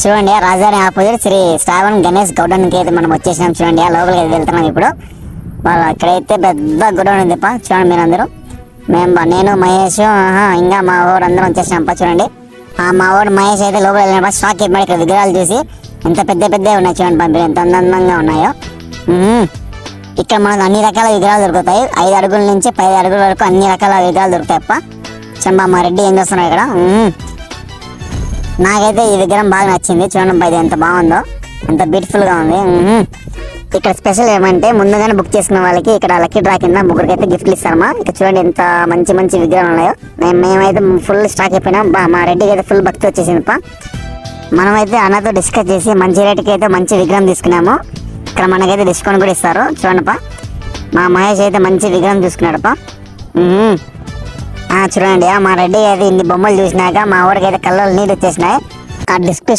చూడండి రాజధాని ఆపోజిట్ శ్రీ శ్రావణ్ గణేష్ గౌడన్ కి అయితే మనం వచ్చేసినాం. చూడండి లోపలికి అయితే వెళ్తున్నాం ఇప్పుడు. వాళ్ళు అక్కడైతే పెద్ద గొడవ ఉంది చూడండి మీరు అందరూ. నేను మహేష్ ఇంకా మా ఊరు అందరం వచ్చేసినాం చూడండి. మా ఊరు మహేష్ అయితే లోపలికి వెళ్ళిన షాక్ అయిపోయి ఇక్కడ విగ్రహాలు చూసి ఎంత పెద్ద పెద్దవి ఉన్నాయి చూడండి పంపిణీ ఎంత అందంగా ఉన్నాయో. ఇక్కడ మనకు అన్ని రకాల విగ్రహాలు దొరుకుతాయి. 5 అడుగుల నుంచి 10 అడుగుల వరకు అన్ని రకాల విగ్రహాలు దొరుకుతాయి మా రెడ్డి ఏం చేస్తున్నాడు ఇక్కడ. నాకైతే ఈ విగ్రహం బాగా నచ్చింది. చూడండి ఇది ఎంత బాగుందో, ఎంత బ్యూటిఫుల్ గా ఉంది. ఇక్కడ స్పెషల్ ఏమంటే ముందుగానే బుక్ చేసుకున్న వాళ్ళకి ఇక్కడ లక్కీ డ్రా కింద ముగ్గురికి అయితే గిఫ్ట్లు ఇస్తారమ్మా. ఇక్కడ చూడండి ఎంత మంచి మంచి విగ్రహాలు ఉన్నాయో. మేమైతే ఫుల్ స్టాక్ అయిపోయినాం. మా రెడ్డికి అయితే ఫుల్ భక్తి వచ్చేసింది మనమైతే అన్నతో డిస్కస్ చేసి మంచి రేటుకి అయితే మంచి విగ్రహం తీసుకున్నాము. ఇక్కడ మనకైతే డిస్కౌంట్ కూడా ఇస్తారు. చూడండి మా మహేష్ అయితే మంచి విగ్రహం తీసుకున్నాడు చూడండి మా రెడ్డి అయితే ఇన్ని బొమ్మలు చూసినాక మా ఊరికి అయితే కళ్ళలో నీళ్ళు వచ్చేసినాయి. ఆ డిస్క్రిప్షన్